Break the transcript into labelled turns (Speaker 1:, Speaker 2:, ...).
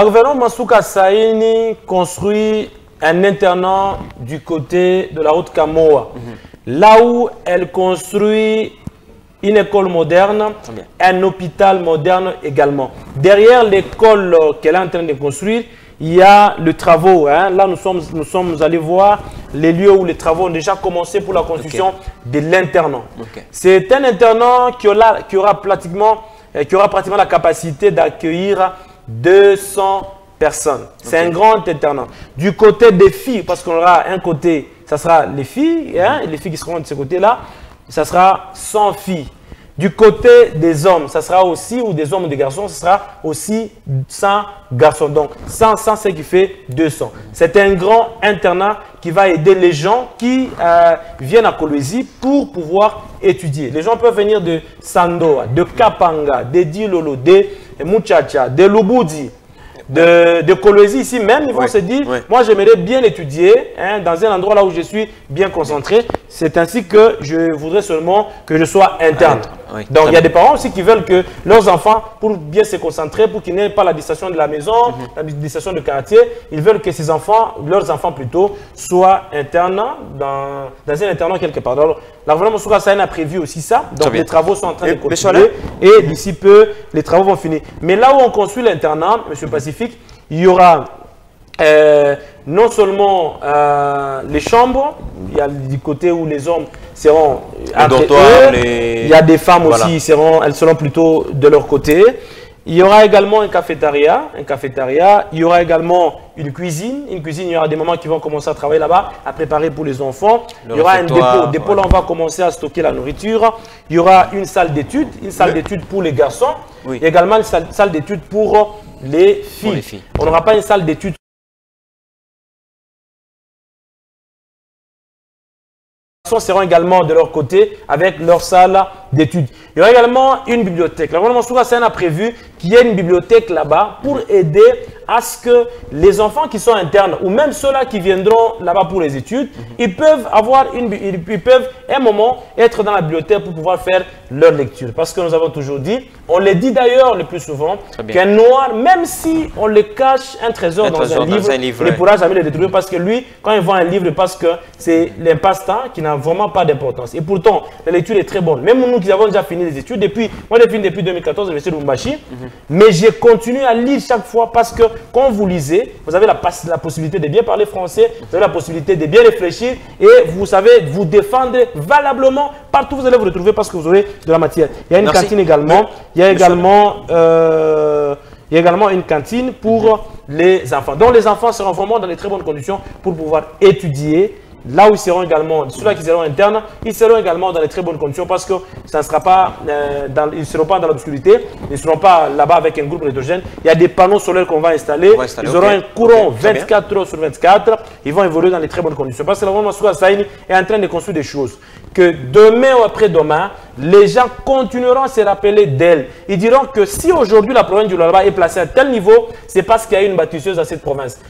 Speaker 1: Le gouvernement Masuka Saini construit un internat du côté de la route Kamoa, là où elle construit une école moderne, un hôpital moderne également. Derrière l'école qu'elle est en train de construire, il y a le travaux. Hein. Là, nous sommes allés voir les lieux où les travaux ont déjà commencé pour la construction de l'internat. C'est un internat qui aura pratiquement la capacité d'accueillir 200 personnes. C'est un grand internat. Du côté des filles, parce qu'on aura un côté, ça sera les filles, hein, et les filles qui seront de ce côté-là, ça sera 100 filles. Du côté des hommes, ça sera aussi, ou des hommes ou des garçons, ça sera aussi 100 garçons. Donc 100, c'est qui fait 200. C'est un grand internat qui va aider les gens qui viennent à Kolwezi pour pouvoir étudier. Les gens peuvent venir de Sandoa, de Kapanga, de Dilolo, de Muchacha, de Lubudi, de Kolwezi ici même. Ils vont se dire, moi j'aimerais bien étudier hein, dans un endroit là où je suis bien concentré. C'est ainsi que je voudrais seulement que je sois interne. Donc il y a des parents aussi qui veulent que leurs enfants, pour bien se concentrer, pour qu'ils n'aient pas la distraction de la maison, la distraction de quartier, ils veulent que ces enfants, leurs enfants plutôt, soient internes dans un internat quelque part. Alors, la gouvernement Masuka Saini a prévu aussi ça. Donc les travaux sont en train de continuer et d'ici peu, les travaux vont finir. Mais là où on construit l'internat, M. Pacifique, il y aura non seulement les chambres, il y a du côté où les hommes seront entre eux, il y a des femmes aussi, elles seront plutôt de leur côté. Il y aura également un cafétéria, il y aura également une cuisine, il y aura des mamans qui vont commencer à travailler là-bas, à préparer pour les enfants. Il y aura un dépôt là on va commencer à stocker la nourriture. Il y aura une salle d'études, pour les garçons, et également une salle d'études pour les filles. On n'aura pas une salle d'études seront également de leur côté avec leur salle d'études. Il y aura également une bibliothèque. La gouvernement Masuka Saini a prévu qu'il y ait une bibliothèque là-bas pour aider à ce que les enfants qui sont internes ou même ceux-là qui viendront là-bas pour les études, ils peuvent un moment être dans la bibliothèque pour pouvoir faire leur lecture. Parce que nous avons toujours dit, on le dit d'ailleurs le plus souvent, qu'un noir, même si on le cache un trésor dans un livre, il ne pourra jamais le détruire parce que lui, quand il vend un livre, parce que c'est l'impasse-temps qui n'a vraiment pas d'importance. Et pourtant, la lecture est très bonne. Même nous qui avons déjà fini les études, moi j'ai fini depuis 2014 à l'université de Lubumbashi, mais j'ai continué à lire chaque fois parce que quand vous lisez, vous avez la possibilité de bien parler français, vous avez la possibilité de bien réfléchir et vous savez vous défendre valablement partout où vous allez vous retrouver parce que vous aurez de la matière. Il y a une cantine également, il y a également une cantine pour les enfants. Donc les enfants seront vraiment dans de très bonnes conditions pour pouvoir étudier. Là où ils seront également, ceux-là qui seront internes, ils seront également dans de très bonnes conditions parce que ça ne sera pas ils ne seront pas dans l'obscurité, ils ne seront pas là-bas avec un groupe électrogène. Il y a des panneaux solaires qu'on va installer. Ils auront un courant 24 heures sur 24. Ils vont évoluer dans de très bonnes conditions. Parce que la gouvernement Masuka Saini est en train de construire des choses que demain ou après-demain, les gens continueront à se rappeler d'elle. Ils diront que si aujourd'hui la province du Lualaba est placée à tel niveau, c'est parce qu'il y a une bâtisseuse à cette province.